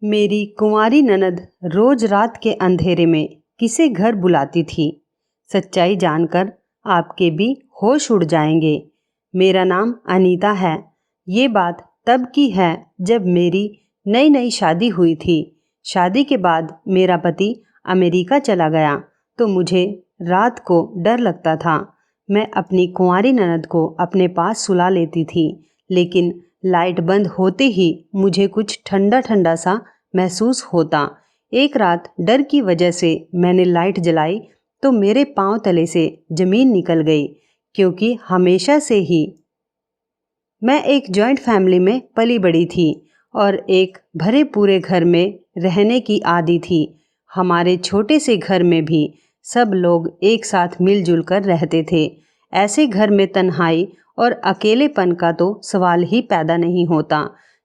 मेरी कुंवारी ननद रोज रात के अंधेरे में किसे घर बुलाती थी। सच्चाई जानकर आपके भी होश उड़ जाएंगे। मेरा नाम अनीता है। ये बात तब की है जब मेरी नई नई शादी हुई थी। शादी के बाद मेरा पति अमेरिका चला गया तो मुझे रात को डर लगता था। मैं अपनी कुंवारी ननद को अपने पास सुला लेती थी, लेकिन लाइट बंद होते ही मुझे कुछ ठंडा ठंडा सा महसूस होता। एक रात डर की वजह से मैंने लाइट जलाई तो मेरे पांव तले से जमीन निकल गई, क्योंकि हमेशा से ही मैं एक जॉइंट फैमिली में पली बड़ी थी और एक भरे पूरे घर में रहने की आदी थी। हमारे छोटे से घर में भी सब लोग एक साथ मिलजुल कर रहते थे। ऐसे घर में तन्हाई और अकेलेपन का तो सवाल ही पैदा नहीं होता।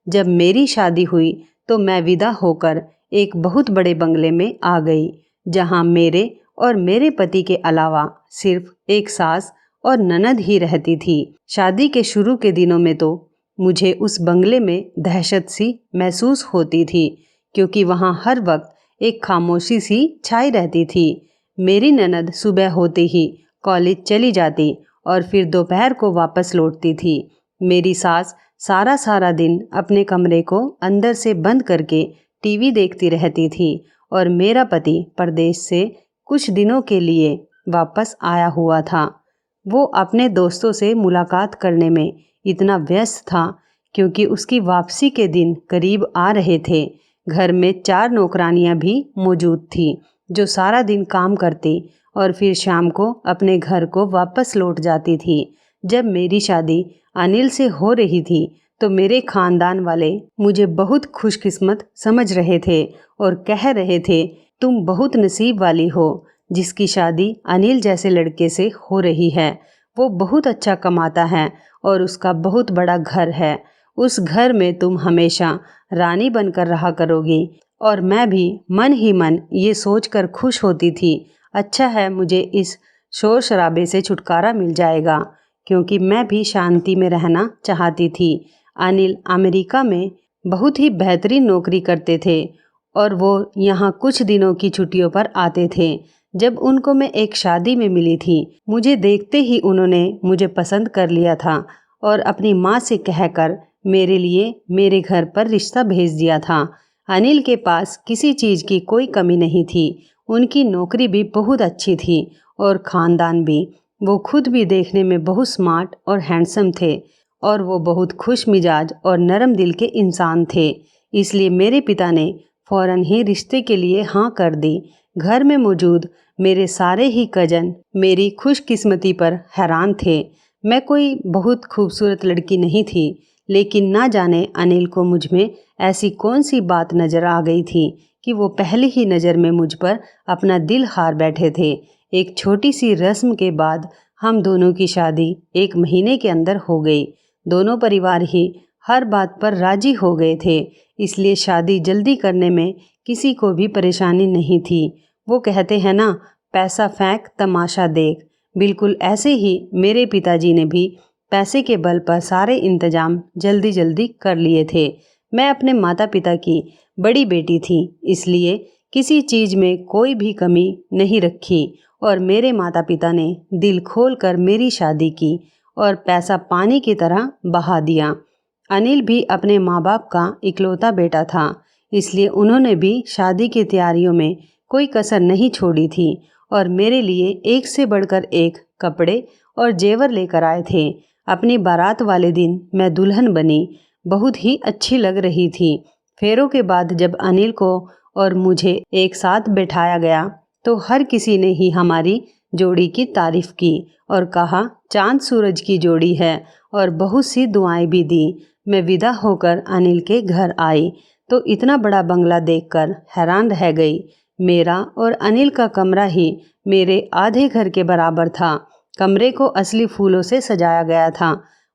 जब मेरी शादी हुई तो मैं विदा होकर एक बहुत बड़े बंगले में आ गई, जहां मेरे और मेरे पति के अलावा सिर्फ एक सास और ननद ही रहती थी। शादी के शुरू के दिनों में तो मुझे उस बंगले में दहशत सी महसूस होती थी, क्योंकि वहां हर वक्त एक खामोशी सी छाई रहती थी। मेरी ननद सुबह होते ही कॉलेज चली जाती और फिर दोपहर को वापस लौटती थी। मेरी सास सारा सारा दिन अपने कमरे को अंदर से बंद करके टीवी देखती रहती थी और मेरा पति परदेश से कुछ दिनों के लिए वापस आया हुआ था। वो अपने दोस्तों से मुलाकात करने में इतना व्यस्त था, क्योंकि उसकी वापसी के दिन करीब आ रहे थे। घर में 4 नौकरानियां भी मौजूद थी जो सारा दिन काम करती और फिर शाम को अपने घर को वापस लौट जाती थी। जब मेरी शादी अनिल से हो रही थी तो मेरे खानदान वाले मुझे बहुत खुशकिस्मत समझ रहे थे और कह रहे थे, तुम बहुत नसीब वाली हो जिसकी शादी अनिल जैसे लड़के से हो रही है। वो बहुत अच्छा कमाता है और उसका बहुत बड़ा घर है। उस घर में तुम हमेशा रानी बनकर रहा करोगी। और मैं भी मन ही मन ये सोचकर खुश होती थी, अच्छा है मुझे इस शोर शराबे से छुटकारा मिल जाएगा, क्योंकि मैं भी शांति में रहना चाहती थी। अनिल अमेरिका में बहुत ही बेहतरीन नौकरी करते थे और वो यहाँ कुछ दिनों की छुट्टियों पर आते थे। जब उनको मैं एक शादी में मिली थी, मुझे देखते ही उन्होंने मुझे पसंद कर लिया था और अपनी माँ से कहकर मेरे लिए मेरे घर पर रिश्ता भेज दिया था। अनिल के पास किसी चीज़ की कोई कमी नहीं थी। उनकी नौकरी भी बहुत अच्छी थी और ख़ानदान भी। वो खुद भी देखने में बहुत स्मार्ट और हैंडसम थे और वो बहुत खुश मिजाज और नरम दिल के इंसान थे। इसलिए मेरे पिता ने फ़ौरन ही रिश्ते के लिए हाँ कर दी। घर में मौजूद मेरे सारे ही कजन मेरी खुशकिस्मती पर हैरान थे। मैं कोई बहुत खूबसूरत लड़की नहीं थी, लेकिन ना जाने अनिल को मुझ में ऐसी कौन सी बात नज़र आ गई थी कि वो पहली ही नज़र में मुझ पर अपना दिल हार बैठे थे। एक छोटी सी रस्म के बाद हम दोनों की शादी 1 महीने के अंदर हो गई। दोनों परिवार ही हर बात पर राजी हो गए थे, इसलिए शादी जल्दी करने में किसी को भी परेशानी नहीं थी। वो कहते हैं ना, पैसा फेंक तमाशा देख। बिल्कुल ऐसे ही मेरे पिताजी ने भी पैसे के बल पर सारे इंतजाम जल्दी जल्दी कर लिए थे। मैं अपने माता पिता की बड़ी बेटी थी, इसलिए किसी चीज़ में कोई भी कमी नहीं रखी और मेरे माता पिता ने दिल खोल कर मेरी शादी की और पैसा पानी की तरह बहा दिया। अनिल भी अपने माँ बाप का इकलौता बेटा था, इसलिए उन्होंने भी शादी की तैयारियों में कोई कसर नहीं छोड़ी थी और मेरे लिए एक से बढ़कर एक कपड़े और जेवर लेकर आए थे। अपनी बारात वाले दिन मैं दुल्हन बनी, बहुत ही अच्छी लग रही थी। फेरों के बाद जब अनिल को और मुझे एक साथ बैठाया गया तो हर किसी ने ही हमारी जोड़ी की तारीफ की और कहा चांद सूरज की जोड़ी है, और बहुत सी दुआएं भी दी। मैं विदा होकर अनिल के घर आई तो इतना बड़ा बंगला देखकर हैरान रह गई। मेरा और अनिल का कमरा ही मेरे आधे घर के बराबर था। कमरे को असली फूलों से सजाया गया था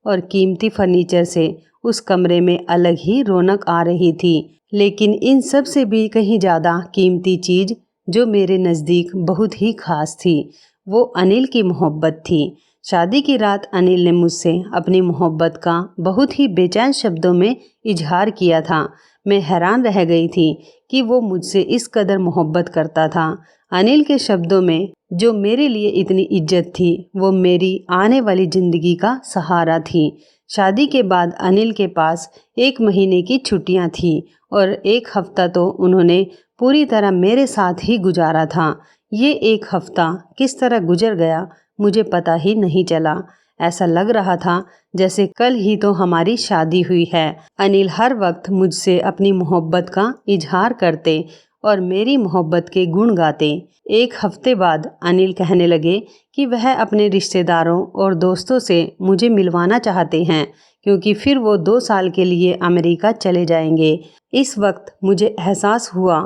और कीमती फर्नीचर से उस कमरे में अलग ही रौनक आ रही थी। लेकिन इन सब से भी कहीं ज़्यादा कीमती चीज़ जो मेरे नज़दीक बहुत ही खास थी, वो अनिल की मोहब्बत थी। शादी की रात अनिल ने मुझसे अपनी मोहब्बत का बहुत ही बेचैन शब्दों में इजहार किया था। मैं हैरान रह गई थी कि वो मुझसे इस कदर मोहब्बत करता था। अनिल के शब्दों में जो मेरे लिए इतनी इज्जत थी वो मेरी आने वाली ज़िंदगी का सहारा थी। शादी के बाद अनिल के पास 1 महीने की छुट्टियां थी और 1 हफ्ता तो उन्होंने पूरी तरह मेरे साथ ही गुजारा था। ये 1 हफ्ता किस तरह गुजर गया मुझे पता ही नहीं चला। ऐसा लग रहा था जैसे कल ही तो हमारी शादी हुई है। अनिल हर वक्त मुझसे अपनी मोहब्बत का इजहार करते और मेरी मोहब्बत के गुण गाते। 1 हफ्ते बाद अनिल कहने लगे कि वह अपने रिश्तेदारों और दोस्तों से मुझे मिलवाना चाहते हैं क्योंकि फिर वो 2 साल के लिए अमेरिका चले जाएंगे। इस वक्त मुझे एहसास हुआ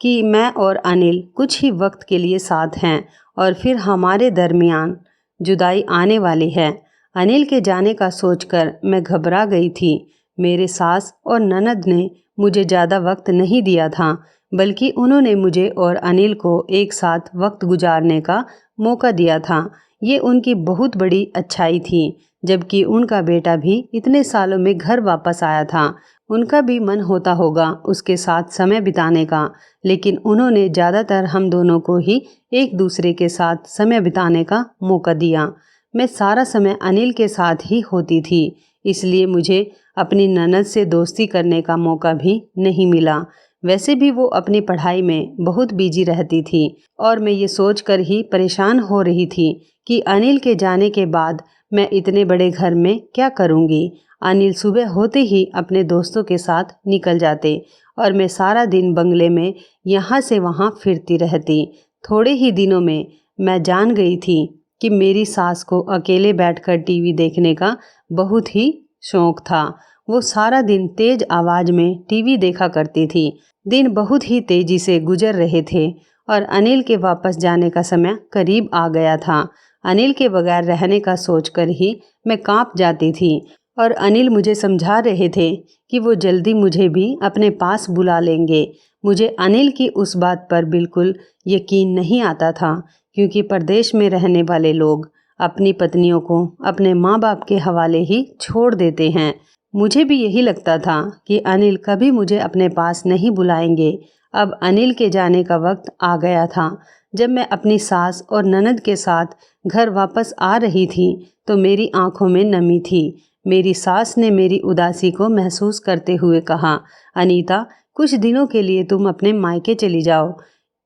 कि मैं और अनिल कुछ ही वक्त के लिए साथ हैं और फिर हमारे दरमियान जुदाई आने वाली है। अनिल के जाने का सोचकर मैं घबरा गई थी। मेरे सास और ननद ने मुझे ज़्यादा वक्त नहीं दिया था, बल्कि उन्होंने मुझे और अनिल को एक साथ वक्त गुजारने का मौका दिया था। ये उनकी बहुत बड़ी अच्छाई थी। जबकि उनका बेटा भी इतने सालों में घर वापस आया था, उनका भी मन होता होगा उसके साथ समय बिताने का, लेकिन उन्होंने ज़्यादातर हम दोनों को ही एक दूसरे के साथ समय बिताने का मौका दिया। मैं सारा समय अनिल के साथ ही होती थी, इसलिए मुझे अपनी ननद से दोस्ती करने का मौका भी नहीं मिला। वैसे भी वो अपनी पढ़ाई में बहुत बिजी रहती थी और मैं ये सोचकर ही परेशान हो रही थी कि अनिल के जाने के बाद मैं इतने बड़े घर में क्या करूँगी। अनिल सुबह होते ही अपने दोस्तों के साथ निकल जाते और मैं सारा दिन बंगले में यहाँ से वहाँ फिरती रहती। थोड़े ही दिनों में मैं जान गई थी कि मेरी सास को अकेले बैठकर टीवी देखने का बहुत ही शौक था। वो सारा दिन तेज आवाज़ में टीवी देखा करती थी। दिन बहुत ही तेजी से गुजर रहे थे और अनिल के वापस जाने का समय करीब आ गया था। अनिल के बगैर रहने का सोचकर ही मैं कांप जाती थी और अनिल मुझे समझा रहे थे कि वो जल्दी मुझे भी अपने पास बुला लेंगे। मुझे अनिल की उस बात पर बिल्कुल यकीन नहीं आता था, क्योंकि परदेश में रहने वाले लोग अपनी पत्नियों को अपने माँ बाप के हवाले ही छोड़ देते हैं। मुझे भी यही लगता था कि अनिल कभी मुझे अपने पास नहीं बुलाएंगे। अब अनिल के जाने का वक्त आ गया था। जब मैं अपनी सास और ननद के साथ घर वापस आ रही थी तो मेरी आंखों में नमी थी। मेरी सास ने मेरी उदासी को महसूस करते हुए कहा, अनीता, कुछ दिनों के लिए तुम अपने मायके चली जाओ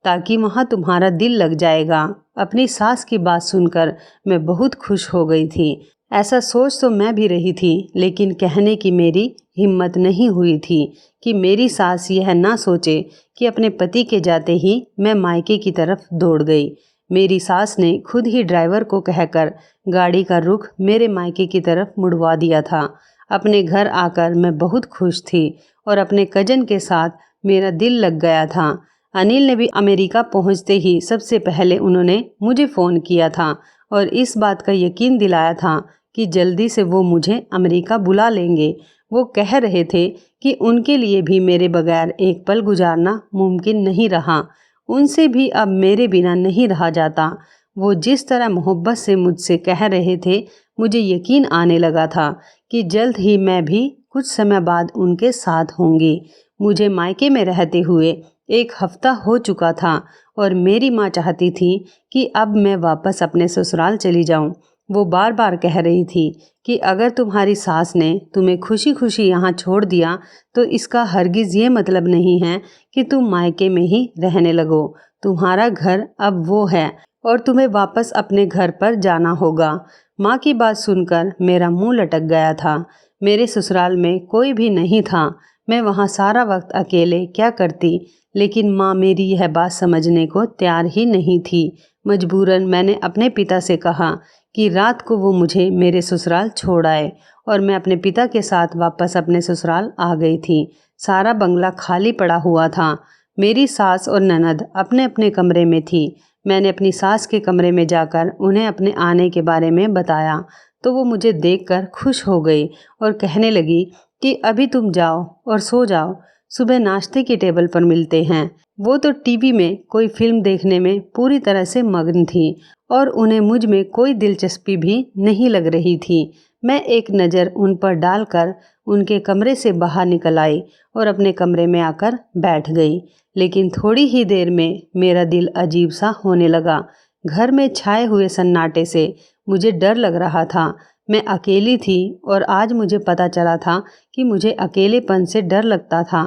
ताकि वहाँ तुम्हारा दिल लग जाएगा। अपनी सास की बात सुनकर मैं बहुत खुश हो गई थी। ऐसा सोच तो मैं भी रही थी, लेकिन कहने की मेरी हिम्मत नहीं हुई थी कि मेरी सास यह ना सोचे कि अपने पति के जाते ही मैं मायके की तरफ दौड़ गई। मेरी सास ने खुद ही ड्राइवर को कहकर गाड़ी का रुख मेरे मायके की तरफ मुड़वा दिया था। अपने घर आकर मैं बहुत खुश थी और अपने कजन के साथ मेरा दिल लग गया था। अनिल ने भी अमेरिका पहुंचते ही सबसे पहले उन्होंने मुझे फ़ोन किया था और इस बात का यकीन दिलाया था कि जल्दी से वो मुझे अमेरिका बुला लेंगे। वो कह रहे थे कि उनके लिए भी मेरे बगैर एक पल गुजारना मुमकिन नहीं रहा। उनसे भी अब मेरे बिना नहीं रहा जाता। वो जिस तरह मोहब्बत से मुझसे कह रहे थे, मुझे यकीन आने लगा था कि जल्द ही मैं भी कुछ समय बाद उनके साथ होंगी। मुझे मायके में रहते हुए 1 हफ्ता हो चुका था और मेरी माँ चाहती थी कि अब मैं वापस अपने ससुराल चली जाऊं। वो बार बार कह रही थी कि अगर तुम्हारी सास ने तुम्हें खुशी खुशी यहाँ छोड़ दिया तो इसका हरगिज़ ये मतलब नहीं है कि तुम मायके में ही रहने लगो। तुम्हारा घर अब वो है और तुम्हें वापस अपने घर पर जाना होगा। माँ की बात सुनकर मेरा मुंह लटक गया था। मेरे ससुराल में कोई भी नहीं था। मैं वहाँ सारा वक्त अकेले क्या करती, लेकिन माँ मेरी यह बात समझने को तैयार ही नहीं थी। मजबूरन मैंने अपने पिता से कहा कि रात को वो मुझे मेरे ससुराल छोड़ आए और मैं अपने पिता के साथ वापस अपने ससुराल आ गई थी। सारा बंगला खाली पड़ा हुआ था। मेरी सास और ननद अपने अपने कमरे में थी। मैंने अपनी सास के कमरे में जाकर उन्हें अपने आने के बारे में बताया तो वो मुझे देखकर खुश हो गई और कहने लगी कि अभी तुम जाओ और सो जाओ, सुबह नाश्ते की टेबल पर मिलते हैं। वो तो टीवी में कोई फिल्म देखने में पूरी तरह से मग्न थी और उन्हें मुझ में कोई दिलचस्पी भी नहीं लग रही थी। मैं एक नज़र उन पर डालकर उनके कमरे से बाहर निकल आई और अपने कमरे में आकर बैठ गई। लेकिन थोड़ी ही देर में मेरा दिल अजीब सा होने लगा। घर में छाए हुए सन्नाटे से मुझे डर लग रहा था। मैं अकेली थी और आज मुझे पता चला था कि मुझे अकेलेपन से डर लगता था।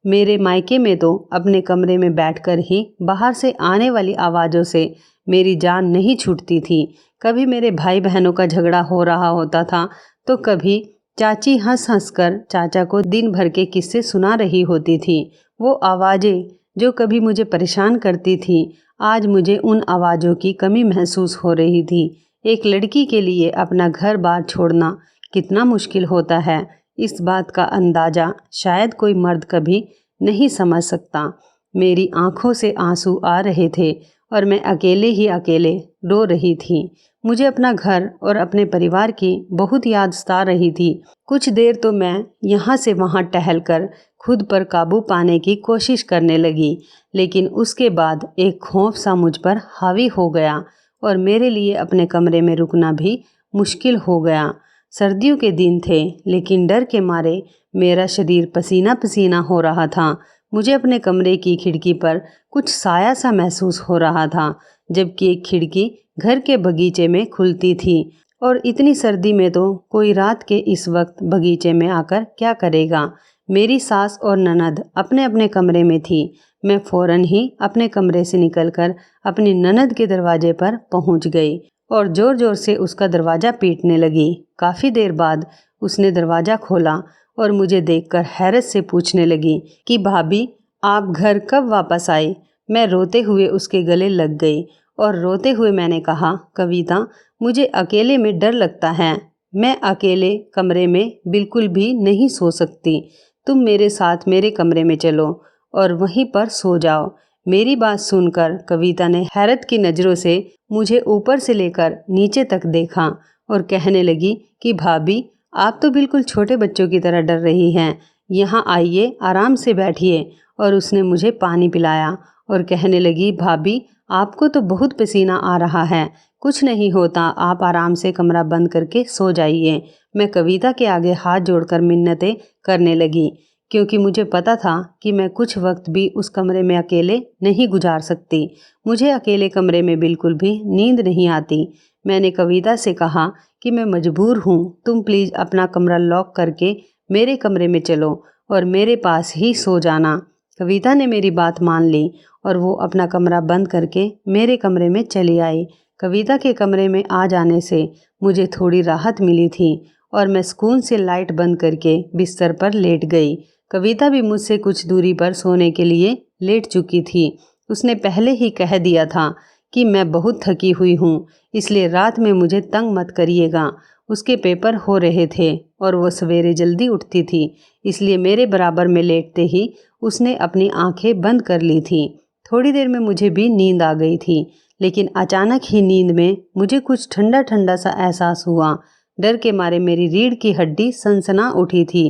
मेरे मायके में तो अपने कमरे में बैठकर ही बाहर से आने वाली आवाज़ों से मेरी जान नहीं छूटती थी। कभी मेरे भाई बहनों का झगड़ा हो रहा होता था तो कभी चाची हंस हंस कर चाचा को दिन भर के किस्से सुना रही होती थी। वो आवाज़ें जो कभी मुझे परेशान करती थी, आज मुझे उन आवाज़ों की कमी महसूस हो रही थी। एक लड़की के लिए अपना घर बार छोड़ना कितना मुश्किल होता है, इस बात का अंदाज़ा शायद कोई मर्द कभी नहीं समझ सकता। मेरी आंखों से आंसू आ रहे थे और मैं अकेले ही अकेले रो रही थी। मुझे अपना घर और अपने परिवार की बहुत याद सता रही थी। कुछ देर तो मैं यहाँ से वहाँ टहलकर खुद पर काबू पाने की कोशिश करने लगी, लेकिन उसके बाद एक खौफ सा मुझ पर हावी हो गया और मेरे लिए अपने कमरे में रुकना भी मुश्किल हो गया। सर्दियों के दिन थे, लेकिन डर के मारे मेरा शरीर पसीना पसीना हो रहा था। मुझे अपने कमरे की खिड़की पर कुछ साया सा महसूस हो रहा था, जबकि एक खिड़की घर के बगीचे में खुलती थी और इतनी सर्दी में तो कोई रात के इस वक्त बगीचे में आकर क्या करेगा। मेरी सास और ननद अपने अपने कमरे में थी। मैं फौरन ही अपने कमरे से निकलकर अपनी ननद के दरवाजे पर पहुंच गई और जोर जोर से उसका दरवाज़ा पीटने लगी। काफ़ी देर बाद उसने दरवाज़ा खोला और मुझे देखकर हैरत से पूछने लगी कि भाभी, आप घर कब वापस आई। मैं रोते हुए उसके गले लग गई और रोते हुए मैंने कहा, कविता, मुझे अकेले में डर लगता है। मैं अकेले कमरे में बिल्कुल भी नहीं सो सकती। तुम मेरे साथ मेरे कमरे में चलो और वहीं पर सो जाओ। मेरी बात सुनकर कविता ने हैरत की नज़रों से मुझे ऊपर से लेकर नीचे तक देखा और कहने लगी कि भाभी, आप तो बिल्कुल छोटे बच्चों की तरह डर रही हैं। यहाँ आइए, आराम से बैठिए। और उसने मुझे पानी पिलाया और कहने लगी, भाभी, आपको तो बहुत पसीना आ रहा है, कुछ नहीं होता, आप आराम से कमरा बंद करके सो जाइए। मैं कविता के आगे हाथ जोड़कर मिन्नतें करने लगी, क्योंकि मुझे पता था कि मैं कुछ वक्त भी उस कमरे में अकेले नहीं गुजार सकती। मुझे अकेले कमरे में बिल्कुल भी नींद नहीं आती। मैंने कविता से कहा कि मैं मजबूर हूँ, तुम प्लीज़ अपना कमरा लॉक करके मेरे कमरे में चलो और मेरे पास ही सो जाना। कविता ने मेरी बात मान ली और वो अपना कमरा बंद करके मेरे कमरे में चली आई। कविता के कमरे में आ जाने से मुझे थोड़ी राहत मिली थी और मैं सुकून से लाइट बंद करके बिस्तर पर लेट गई। कविता भी मुझसे कुछ दूरी पर सोने के लिए लेट चुकी थी। उसने पहले ही कह दिया था कि मैं बहुत थकी हुई हूँ, इसलिए रात में मुझे तंग मत करिएगा। उसके पेपर हो रहे थे और वो सवेरे जल्दी उठती थी, इसलिए मेरे बराबर में लेटते ही उसने अपनी आंखें बंद कर ली थी। थोड़ी देर में मुझे भी नींद आ गई थी, लेकिन अचानक ही नींद में मुझे कुछ ठंडा ठंडा सा एहसास हुआ। डर के मारे मेरी रीढ़ की हड्डी सनसना उठी थी।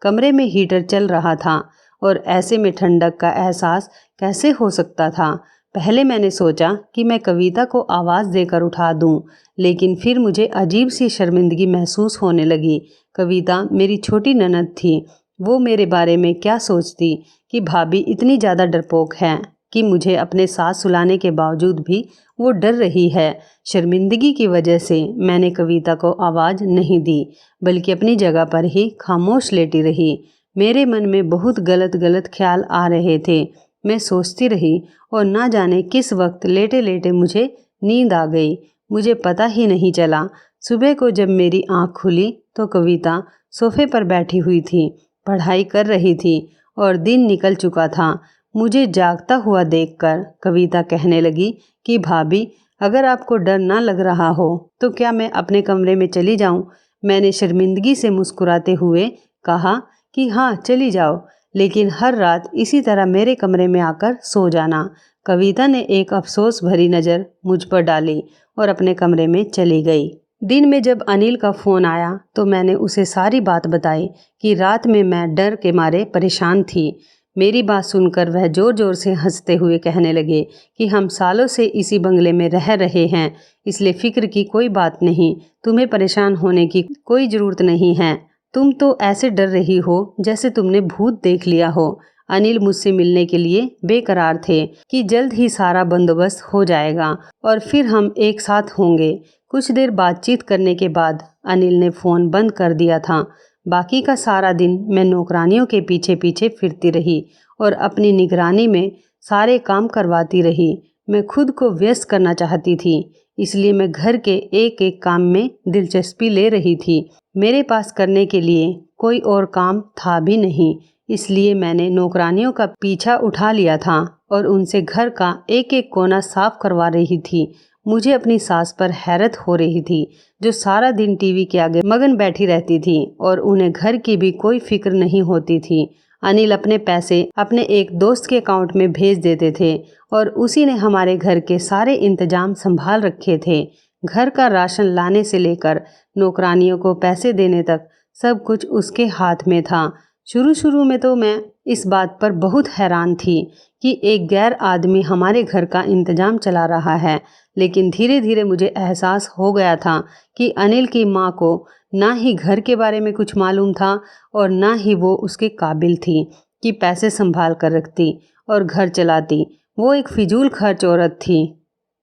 कमरे में हीटर चल रहा था और ऐसे में ठंडक का एहसास कैसे हो सकता था। पहले मैंने सोचा कि मैं कविता को आवाज़ देकर उठा दूं, लेकिन फिर मुझे अजीब सी शर्मिंदगी महसूस होने लगी। कविता मेरी छोटी ननद थी। वो मेरे बारे में क्या सोचती कि भाभी इतनी ज़्यादा डरपोक है कि मुझे अपने साथ सुलाने के बावजूद भी वो डर रही है। शर्मिंदगी की वजह से मैंने कविता को आवाज़ नहीं दी, बल्कि अपनी जगह पर ही खामोश लेटी रही। मेरे मन में बहुत गलत गलत ख्याल आ रहे थे। मैं सोचती रही और ना जाने किस वक्त लेटे लेटे मुझे नींद आ गई। मुझे पता ही नहीं चला। सुबह को जब मेरी आँख खुली तो कविता सोफे पर बैठी हुई थी, पढ़ाई कर रही थी और दिन निकल चुका था। मुझे जागता हुआ देखकर कविता कहने लगी कि भाभी, अगर आपको डर ना लग रहा हो तो क्या मैं अपने कमरे में चली जाऊं? मैंने शर्मिंदगी से मुस्कुराते हुए कहा कि हाँ, चली जाओ, लेकिन हर रात इसी तरह मेरे कमरे में आकर सो जाना। कविता ने एक अफसोस भरी नज़र मुझ पर डाली और अपने कमरे में चली गई। दिन में जब अनिल का फ़ोन आया तो मैंने उसे सारी बात बताई कि रात में मैं डर के मारे परेशान थी। मेरी बात सुनकर वह ज़ोर ज़ोर से हंसते हुए कहने लगे कि हम सालों से इसी बंगले में रह रहे हैं, इसलिए फ़िक्र की कोई बात नहीं, तुम्हें परेशान होने की कोई ज़रूरत नहीं है। तुम तो ऐसे डर रही हो जैसे तुमने भूत देख लिया हो। अनिल मुझसे मिलने के लिए बेकरार थे कि जल्द ही सारा बंदोबस्त हो जाएगा और फिर हम एक साथ होंगे। कुछ देर बातचीत करने के बाद अनिल ने फ़ोन बंद कर दिया था। बाकी का सारा दिन मैं नौकरानियों के पीछे पीछे फिरती रही और अपनी निगरानी में सारे काम करवाती रही। मैं खुद को व्यस्त करना चाहती थी, इसलिए मैं घर के एक एक काम में दिलचस्पी ले रही थी। मेरे पास करने के लिए कोई और काम था भी नहीं, इसलिए मैंने नौकरानियों का पीछा उठा लिया था और उनसे घर का एक एक कोना साफ करवा रही थी। मुझे अपनी सास पर हैरत हो रही थी, जो सारा दिन टीवी के आगे मगन बैठी रहती थी और उन्हें घर की भी कोई फिक्र नहीं होती थी। अनिल अपने पैसे अपने एक दोस्त के अकाउंट में भेज देते थे और उसी ने हमारे घर के सारे इंतजाम संभाल रखे थे। घर का राशन लाने से लेकर नौकरानियों को पैसे देने तक सब कुछ उसके हाथ में था। शुरू शुरू में तो मैं इस बात पर बहुत हैरान थी कि एक गैर आदमी हमारे घर का इंतजाम चला रहा है, लेकिन धीरे धीरे मुझे एहसास हो गया था कि अनिल की माँ को ना ही घर के बारे में कुछ मालूम था और ना ही वो उसके काबिल थी कि पैसे संभाल कर रखती और घर चलाती। वो एक फिजूल खर्च औरत थी।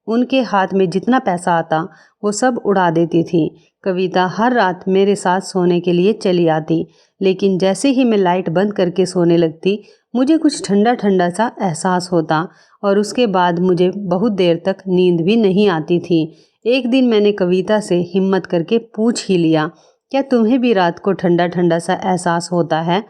उनके हाथ में जितना पैसा आता वो सब उड़ा देती थी। कविता हर रात मेरे साथ सोने के लिए चली आती, लेकिन जैसे ही मैं लाइट बंद करके सोने लगती मुझे कुछ ठंडा ठंडा सा एहसास होता और उसके बाद मुझे बहुत देर तक नींद भी नहीं आती थी। एक दिन मैंने कविता से हिम्मत करके पूछ ही लिया, क्या तुम्हें भी रात को ठंडा ठंडा सा एहसास होता है?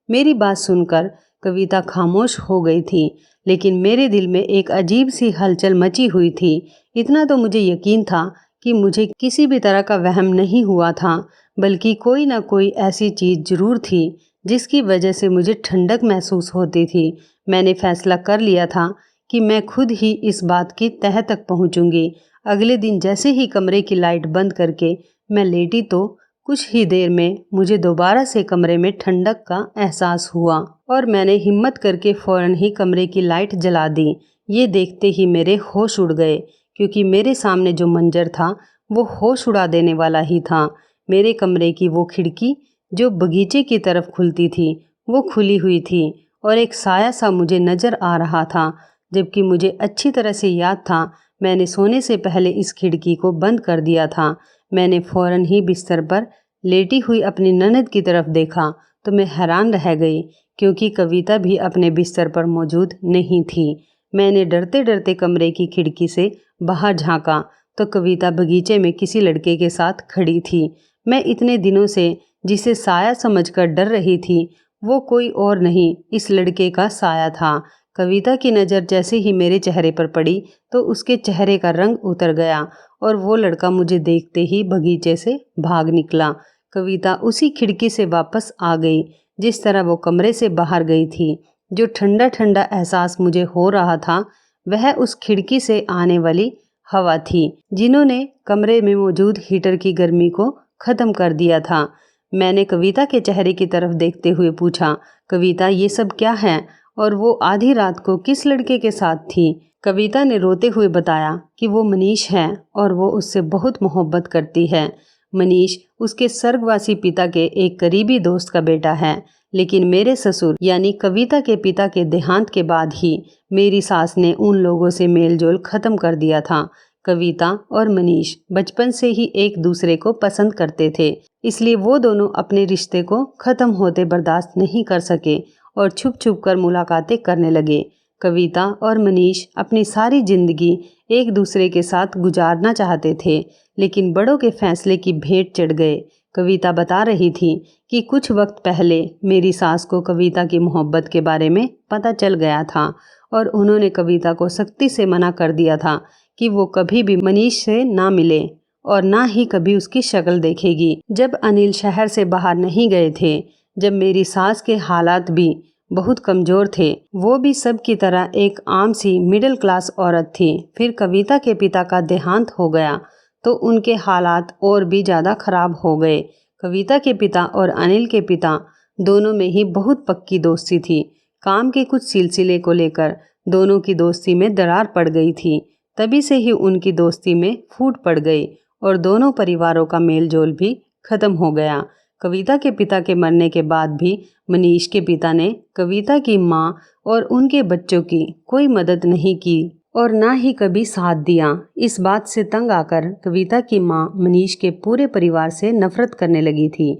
मेरी बात सुनकर कविता खामोश हो गई थी, लेकिन मेरे दिल में एक अजीब सी हलचल मची हुई थी। इतना तो मुझे यकीन था कि मुझे किसी भी तरह का वहम नहीं हुआ था, बल्कि कोई ना कोई ऐसी चीज़ जरूर थी जिसकी वजह से मुझे ठंडक महसूस होती थी। मैंने फैसला कर लिया था कि मैं खुद ही इस बात की तह तक पहुंचूंगी। अगले दिन जैसे ही कमरे की लाइट बंद करके मैं लेटी तो कुछ ही देर में मुझे दोबारा से कमरे में ठंडक का एहसास हुआ और मैंने हिम्मत करके फौरन ही कमरे की लाइट जला दी। ये देखते ही मेरे होश उड़ गए, क्योंकि मेरे सामने जो मंजर था वो होश उड़ा देने वाला ही था। मेरे कमरे की वो खिड़की जो बगीचे की तरफ खुलती थी वो खुली हुई थी और एक साया सा मुझे नजर आ रहा था, जबकि मुझे अच्छी तरह से याद था मैंने सोने से पहले इस खिड़की को बंद कर दिया था। मैंने फौरन ही बिस्तर पर लेटी हुई अपनी ननद की तरफ देखा तो मैं हैरान रह गई, क्योंकि कविता भी अपने बिस्तर पर मौजूद नहीं थी। मैंने डरते डरते कमरे की खिड़की से बाहर झांका तो कविता बगीचे में किसी लड़के के साथ खड़ी थी। मैं इतने दिनों से जिसे साया समझकर डर रही थी वो कोई और नहीं, इस लड़के का साया था। कविता की नज़र जैसे ही मेरे चेहरे पर पड़ी तो उसके चेहरे का रंग उतर गया और वो लड़का मुझे देखते ही बगीचे से भाग निकला। कविता उसी खिड़की से वापस आ गई जिस तरह वो कमरे से बाहर गई थी। जो ठंडा ठंडा एहसास मुझे हो रहा था वह उस खिड़की से आने वाली हवा थी, जिन्होंने कमरे में मौजूद हीटर की गर्मी को ख़त्म कर दिया था। मैंने कविता के चेहरे की तरफ देखते हुए पूछा, कविता ये सब क्या है और वो आधी रात को किस लड़के के साथ थी? कविता ने रोते हुए बताया कि वो मनीष है और वो उससे बहुत मोहब्बत करती है। मनीष उसके स्वर्गवासी पिता के एक करीबी दोस्त का बेटा है, लेकिन मेरे ससुर यानी कविता के पिता के देहांत के बाद ही मेरी सास ने उन लोगों से मेलजोल खत्म कर दिया था। कविता और मनीष बचपन से ही एक दूसरे को पसंद करते थे, इसलिए वो दोनों अपने रिश्ते को खत्म होते बर्दाश्त नहीं कर सके और छुप छुप कर मुलाकातें करने लगे। कविता और मनीष अपनी सारी जिंदगी एक दूसरे के साथ गुजारना चाहते थे, लेकिन बड़ों के फैसले की भेंट चढ़ गए। कविता बता रही थी कि कुछ वक्त पहले मेरी सास को कविता की मोहब्बत के बारे में पता चल गया था और उन्होंने कविता को सख्ती से मना कर दिया था कि वो कभी भी मनीष से ना मिले और ना ही कभी उसकी शक्ल देखेगी। जब अनिल शहर से बाहर नहीं गए थे, जब मेरी सास के हालात भी बहुत कमज़ोर थे, वो भी सब की तरह एक आम सी मिडिल क्लास औरत थी, फिर कविता के पिता का देहांत हो गया तो उनके हालात और भी ज़्यादा ख़राब हो गए। कविता के पिता और अनिल के पिता दोनों में ही बहुत पक्की दोस्ती थी। काम के कुछ सिलसिले को लेकर दोनों की दोस्ती में दरार पड़ गई थी। तभी से ही उनकी दोस्ती में फूट पड़ गई और दोनों परिवारों का मेलजोल भी खत्म हो गया। कविता के पिता के मरने के बाद भी मनीष के पिता ने कविता की माँ और उनके बच्चों की कोई मदद नहीं की और ना ही कभी साथ दिया। इस बात से तंग आकर कविता की माँ मनीष के पूरे परिवार से नफरत करने लगी थी।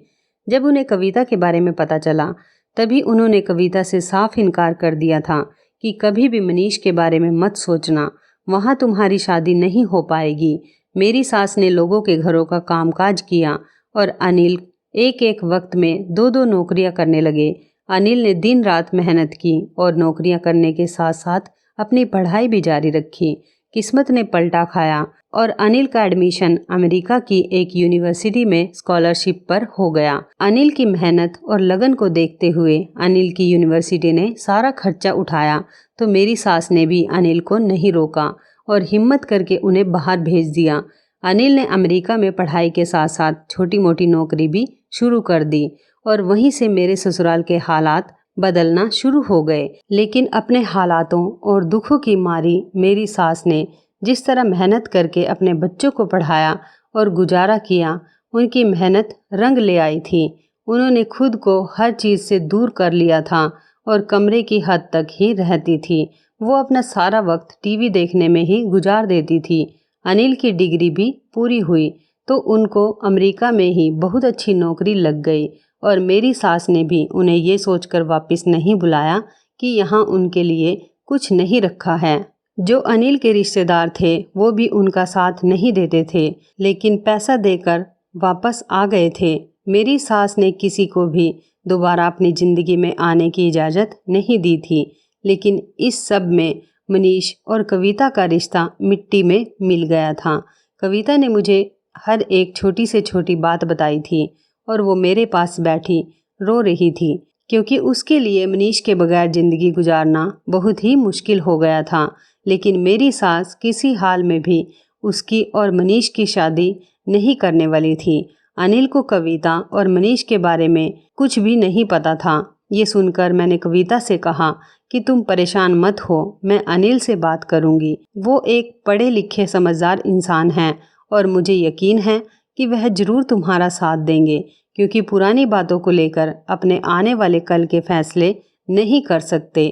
जब उन्हें कविता के बारे में पता चला तभी उन्होंने कविता से साफ इनकार कर दिया था कि कभी भी मनीष के बारे में मत सोचना, वहाँ तुम्हारी शादी नहीं हो पाएगी। मेरी सास ने लोगों के घरों का कामकाज किया और अनिल एक एक वक्त में दो दो नौकरियां करने लगे। अनिल ने दिन रात मेहनत की और नौकरियां करने के साथ साथ अपनी पढ़ाई भी जारी रखी। किस्मत ने पलटा खाया और अनिल का एडमिशन अमेरिका की एक यूनिवर्सिटी में स्कॉलरशिप पर हो गया। अनिल की मेहनत और लगन को देखते हुए अनिल की यूनिवर्सिटी ने सारा खर्चा उठाया, तो मेरी सास ने भी अनिल को नहीं रोका और हिम्मत करके उन्हें बाहर भेज दिया। अनिल ने अमेरिका में पढ़ाई के साथ साथ छोटी मोटी नौकरी भी शुरू कर दी और वहीं से मेरे ससुराल के हालात बदलना शुरू हो गए। लेकिन अपने हालातों और दुखों की मारी मेरी सास ने जिस तरह मेहनत करके अपने बच्चों को पढ़ाया और गुजारा किया, उनकी मेहनत रंग ले आई थी। उन्होंने खुद को हर चीज़ से दूर कर लिया था और कमरे की हद तक ही रहती थी। वो अपना सारा वक्त टीवी देखने में ही गुजार देती थी। अनिल की डिग्री भी पूरी हुई तो उनको अमेरिका में ही बहुत अच्छी नौकरी लग गई और मेरी सास ने भी उन्हें ये सोचकर वापस नहीं बुलाया कि यहाँ उनके लिए कुछ नहीं रखा है। जो अनिल के रिश्तेदार थे वो भी उनका साथ नहीं देते थे, लेकिन पैसा देकर वापस आ गए थे। मेरी सास ने किसी को भी दोबारा अपनी ज़िंदगी में आने की इजाज़त नहीं दी थी। लेकिन इस सब में मनीष और कविता का रिश्ता मिट्टी में मिल गया था। कविता ने मुझे हर एक छोटी से छोटी बात बताई थी और वो मेरे पास बैठी रो रही थी, क्योंकि उसके लिए मनीष के बगैर ज़िंदगी गुजारना बहुत ही मुश्किल हो गया था। लेकिन मेरी सास किसी हाल में भी उसकी और मनीष की शादी नहीं करने वाली थी। अनिल को कविता और मनीष के बारे में कुछ भी नहीं पता था। ये सुनकर मैंने कविता से कहा कि तुम परेशान मत हो, मैं अनिल से बात करूंगी। वो एक पढ़े लिखे समझदार इंसान हैं और मुझे यकीन है कि वह ज़रूर तुम्हारा साथ देंगे, क्योंकि पुरानी बातों को लेकर अपने आने वाले कल के फैसले नहीं कर सकते।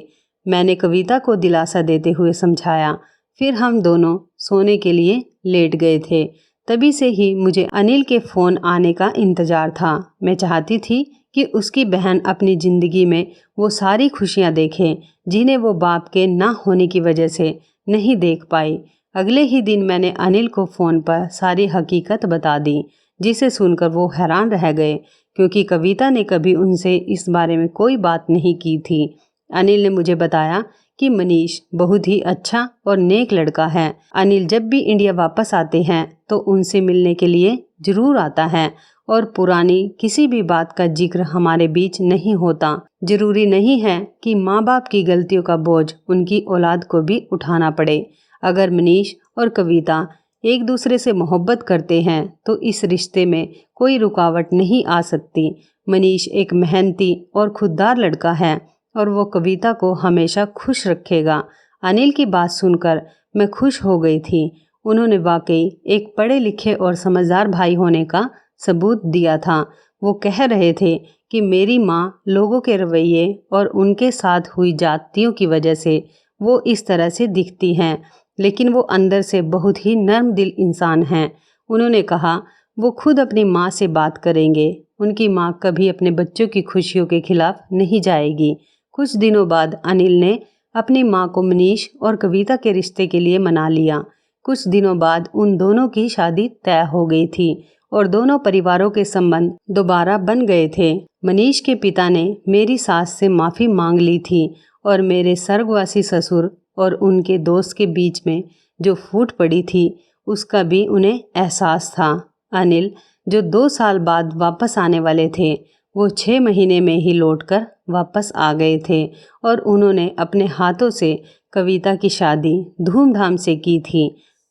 मैंने कविता को दिलासा देते हुए समझाया। फिर हम दोनों सोने के लिए लेट गए थे। तभी से ही मुझे अनिल के फ़ोन आने का इंतज़ार था। मैं चाहती थी कि उसकी बहन अपनी ज़िंदगी में वो सारी खुशियाँ देखे जिन्हें वो बाप के ना होने की वजह से नहीं देख पाई। अगले ही दिन मैंने अनिल को फ़ोन पर सारी हकीकत बता दी, जिसे सुनकर वो हैरान रह गए, क्योंकि कविता ने कभी उनसे इस बारे में कोई बात नहीं की थी। अनिल ने मुझे बताया कि मनीष बहुत ही अच्छा और नेक लड़का है। अनिल जब भी इंडिया वापस आते हैं तो उनसे मिलने के लिए ज़रूर आता है और पुरानी किसी भी बात का जिक्र हमारे बीच नहीं होता। जरूरी नहीं है कि माँ बाप की गलतियों का बोझ उनकी औलाद को भी उठाना पड़े। अगर मनीष और कविता एक दूसरे से मोहब्बत करते हैं तो इस रिश्ते में कोई रुकावट नहीं आ सकती। मनीष एक मेहनती और खुददार लड़का है और वो कविता को हमेशा खुश रखेगा। अनिल की बात सुनकर मैं खुश हो गई थी। उन्होंने वाकई एक पढ़े लिखे और समझदार भाई होने का सबूत दिया था। वो कह रहे थे कि मेरी माँ लोगों के रवैये और उनके साथ हुई जातियों की वजह से वो इस तरह से दिखती हैं, लेकिन वो अंदर से बहुत ही नर्म दिल इंसान हैं। उन्होंने कहा वो खुद अपनी माँ से बात करेंगे। उनकी माँ कभी अपने बच्चों की खुशियों के खिलाफ नहीं जाएगी। कुछ दिनों बाद अनिल ने अपनी माँ को मनीष और कविता के रिश्ते के लिए मना लिया। कुछ दिनों बाद उन दोनों की शादी तय हो गई थी और दोनों परिवारों के संबंध दोबारा बन गए थे। मनीष के पिता ने मेरी सास से माफ़ी मांग ली थी और मेरे स्वर्गवासी ससुर और उनके दोस्त के बीच में जो फूट पड़ी थी उसका भी उन्हें एहसास था। अनिल जो 2 साल बाद वापस आने वाले थे वो 6 महीने में ही लौटकर वापस आ गए थे और उन्होंने अपने हाथों से कविता की शादी धूमधाम से की थी।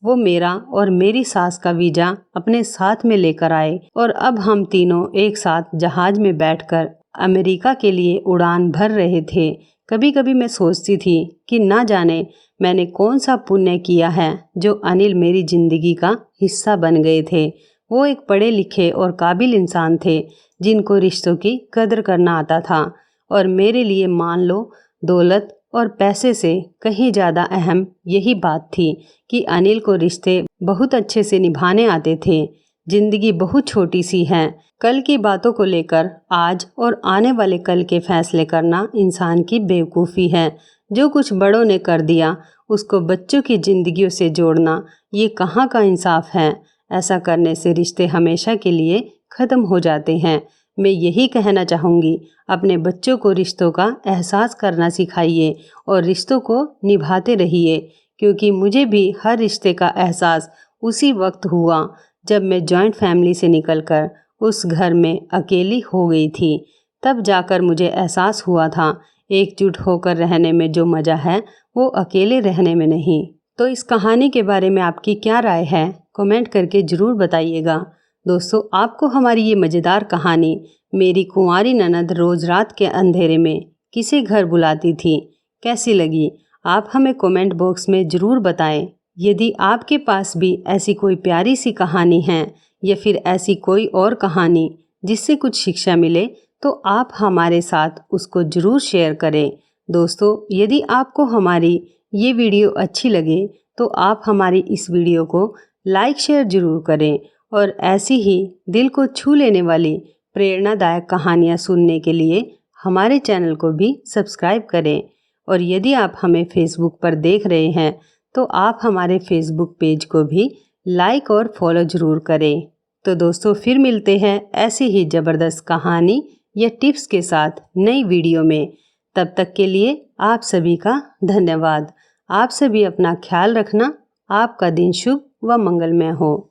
वो मेरा और मेरी सास का वीज़ा अपने साथ में लेकर आए और अब हम तीनों एक साथ जहाज में बैठकर अमेरिका के लिए उड़ान भर रहे थे। कभी कभी मैं सोचती थी कि ना जाने मैंने कौन सा पुण्य किया है जो अनिल मेरी ज़िंदगी का हिस्सा बन गए थे। वो एक पढ़े लिखे और काबिल इंसान थे जिनको रिश्तों की कदर करना आता था, और मेरे लिए मान लो दौलत और पैसे से कहीं ज़्यादा अहम यही बात थी कि अनिल को रिश्ते बहुत अच्छे से निभाने आते थे। ज़िंदगी बहुत छोटी सी है। कल की बातों को लेकर आज और आने वाले कल के फैसले करना इंसान की बेवकूफ़ी है। जो कुछ बड़ों ने कर दिया उसको बच्चों की ज़िंदगियों से जोड़ना ये कहाँ का इंसाफ है। ऐसा करने से रिश्ते हमेशा के लिए ख़त्म हो जाते हैं। मैं यही कहना चाहूँगी, अपने बच्चों को रिश्तों का एहसास करना सिखाइए और रिश्तों को निभाते रहिए, क्योंकि मुझे भी हर रिश्ते का एहसास उसी वक्त हुआ जब मैं जॉइंट फैमिली से निकलकर उस घर में अकेली हो गई थी। तब जाकर मुझे एहसास हुआ था एकजुट होकर रहने में जो मज़ा है वो अकेले रहने में नहीं। तो इस कहानी के बारे में आपकी क्या राय है, कमेंट करके ज़रूर बताइएगा। दोस्तों, आपको हमारी ये मज़ेदार कहानी मेरी कुंवारी ननद रोज़ रात के अंधेरे में किसे घर बुलाती थी कैसी लगी, आप हमें कमेंट बॉक्स में ज़रूर बताएं। यदि आपके पास भी ऐसी कोई प्यारी सी कहानी है या फिर ऐसी कोई और कहानी जिससे कुछ शिक्षा मिले, तो आप हमारे साथ उसको ज़रूर शेयर करें। दोस्तों, यदि आपको हमारी ये वीडियो अच्छी लगे तो आप हमारी इस वीडियो को लाइक शेयर ज़रूर करें, और ऐसी ही दिल को छू लेने वाली प्रेरणादायक कहानियाँ सुनने के लिए हमारे चैनल को भी सब्सक्राइब करें। और यदि आप हमें फेसबुक पर देख रहे हैं तो आप हमारे फेसबुक पेज को भी लाइक और फॉलो ज़रूर करें। तो दोस्तों, फिर मिलते हैं ऐसी ही ज़बरदस्त कहानी या टिप्स के साथ नई वीडियो में। तब तक के लिए आप सभी का धन्यवाद। आप सभी अपना ख्याल रखना। आपका दिन शुभ व मंगलमय हो।